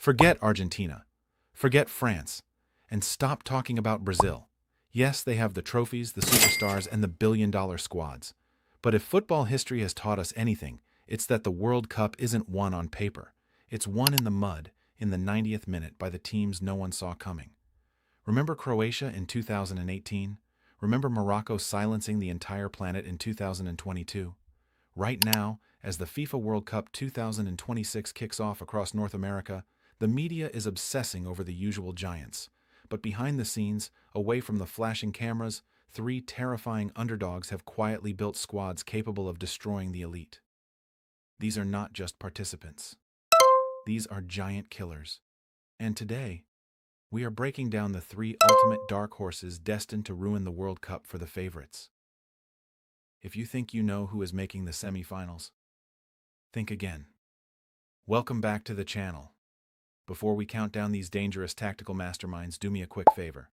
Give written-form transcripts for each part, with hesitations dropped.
Forget Argentina. Forget France. And stop talking about Brazil. Yes, they have the trophies, the superstars, and the billion-dollar squads. But if football history has taught us anything, it's that the World Cup isn't won on paper. It's won in the mud, in the 90th minute, by the teams no one saw coming. Remember Croatia in 2018? Remember Morocco silencing the entire planet in 2022? Right now, as the FIFA World Cup 2026 kicks off across North America, the media is obsessing over the usual giants. But behind the scenes, away from the flashing cameras, three terrifying underdogs have quietly built squads capable of destroying the elite. These are not just participants. These are giant killers. And today, we are breaking down the three ultimate dark horses destined to ruin the World Cup for the favorites. If you think you know who is making the semifinals, think again. Welcome back to the channel. Before we count down these dangerous tactical masterminds, do me a quick favor.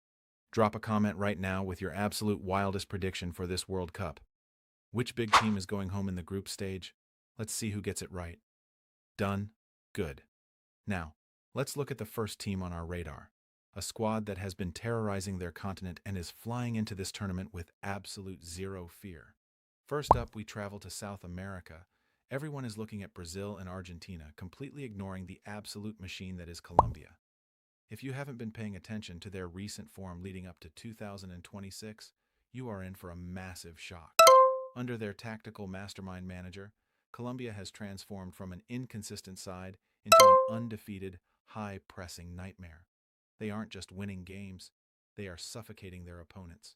Drop a comment right now with your absolute wildest prediction for this World Cup. Which big team is going home in the group stage? Let's see who gets it right. Done? Good. Now, let's look at the first team on our radar. A squad that has been terrorizing their continent and is flying into this tournament with absolute zero fear. First up, we travel to South America. Everyone is looking at Brazil and Argentina, completely ignoring the absolute machine that is Colombia. If you haven't been paying attention to their recent form leading up to 2026, you are in for a massive shock. Under their tactical mastermind manager, Colombia has transformed from an inconsistent side into an undefeated, high-pressing nightmare. They aren't just winning games, they are suffocating their opponents.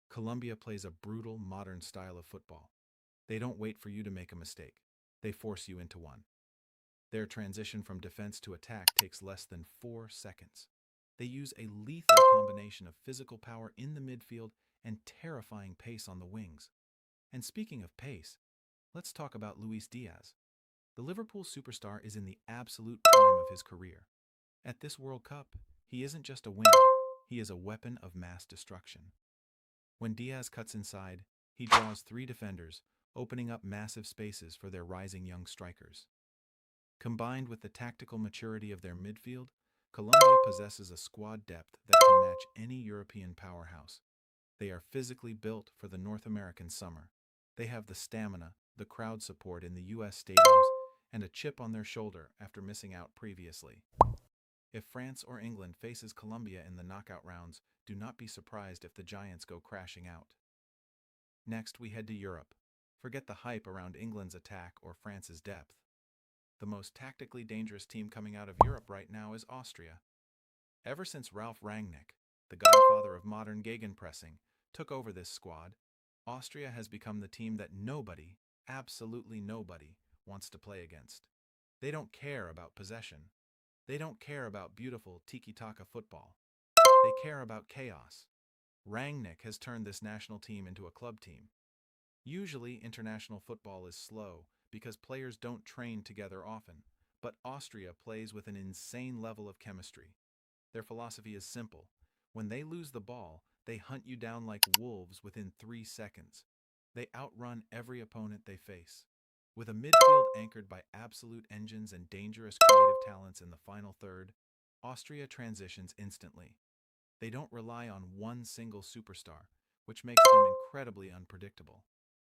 Colombia plays a brutal, modern style of football. They don't wait for you to make a mistake. They force you into one. Their transition from defense to attack takes less than 4 seconds. They use a lethal combination of physical power in the midfield and terrifying pace on the wings. And speaking of pace, let's talk about Luis Diaz. The Liverpool superstar is in the absolute prime of his career. At this World Cup, he isn't just a winner, he is a weapon of mass destruction. When Diaz cuts inside, he draws 3 defenders, opening up massive spaces for their rising young strikers. Combined with the tactical maturity of their midfield, Colombia possesses a squad depth that can match any European powerhouse. They are physically built for the North American summer. They have the stamina, the crowd support in the US stadiums, and a chip on their shoulder after missing out previously. If France or England faces Colombia in the knockout rounds, do not be surprised if the Giants go crashing out. Next, we head to Europe. Forget the hype around England's attack or France's depth. The most tactically dangerous team coming out of Europe right now is Austria. Ever since Ralf Rangnick, the godfather of modern gegenpressing, took over this squad, Austria has become the team that nobody, absolutely nobody, wants to play against. They don't care about possession. They don't care about beautiful tiki-taka football. They care about chaos. Rangnick has turned this national team into a club team. Usually, international football is slow because players don't train together often, but Austria plays with an insane level of chemistry. Their philosophy is simple. When they lose the ball, they hunt you down like wolves within 3 seconds. They outrun every opponent they face. With a midfield anchored by absolute engines and dangerous creative talents in the final third, Austria transitions instantly. They don't rely on one single superstar, which makes them incredibly unpredictable.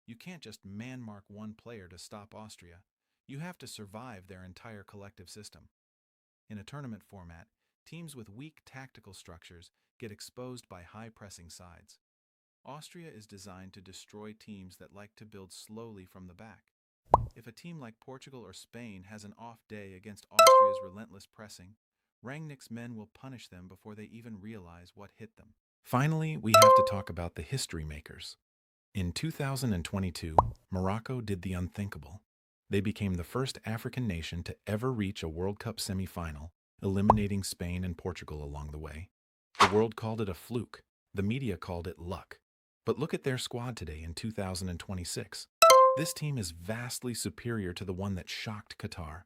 You can't just man-mark one player to stop Austria. You have to survive their entire collective system. In a tournament format, teams with weak tactical structures get exposed by high-pressing sides. Austria is designed to destroy teams that like to build slowly from the back. If a team like Portugal or Spain has an off day against Austria's relentless pressing, Rangnick's men will punish them before they even realize what hit them. Finally, we have to talk about the history makers. In 2022, Morocco did the unthinkable. They became the first African nation to ever reach a World Cup semi-final, eliminating Spain and Portugal along the way. The world called it a fluke. The media called it luck. But look at their squad today in 2026. This team is vastly superior to the one that shocked Qatar.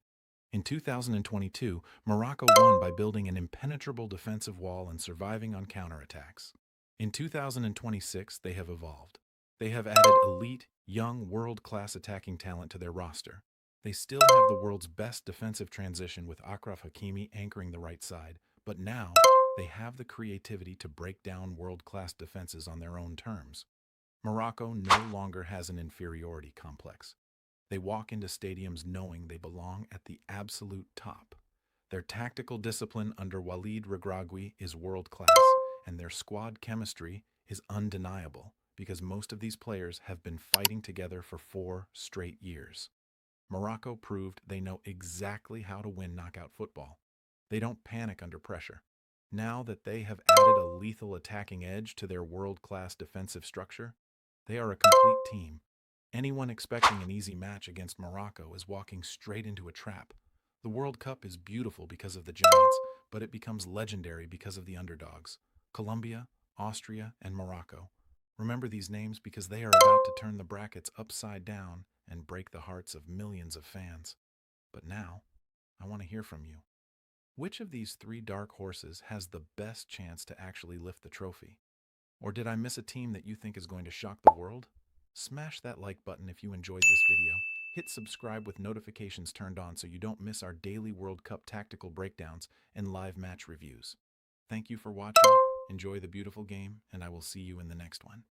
In 2022, Morocco won by building an impenetrable defensive wall and surviving on counterattacks. In 2026, they have evolved. They have added elite, young, world-class attacking talent to their roster. They still have the world's best defensive transition with Achraf Hakimi anchoring the right side, but now they have the creativity to break down world-class defenses on their own terms. Morocco no longer has an inferiority complex. They walk into stadiums knowing they belong at the absolute top. Their tactical discipline under Walid Regragui is world-class, and their squad chemistry is undeniable because most of these players have been fighting together for 4 straight years. Morocco proved they know exactly how to win knockout football. They don't panic under pressure. Now that they have added a lethal attacking edge to their world-class defensive structure, they are a complete team. Anyone expecting an easy match against Morocco is walking straight into a trap. The World Cup is beautiful because of the giants, but it becomes legendary because of the underdogs. Colombia, Austria, and Morocco. Remember these names because they are about to turn the brackets upside down and break the hearts of millions of fans. But now, I want to hear from you. Which of these three dark horses has the best chance to actually lift the trophy? Or did I miss a team that you think is going to shock the world? Smash that like button if you enjoyed this video. Hit subscribe with notifications turned on so you don't miss our daily World Cup tactical breakdowns and live match reviews. Thank you for watching, enjoy the beautiful game, and I will see you in the next one.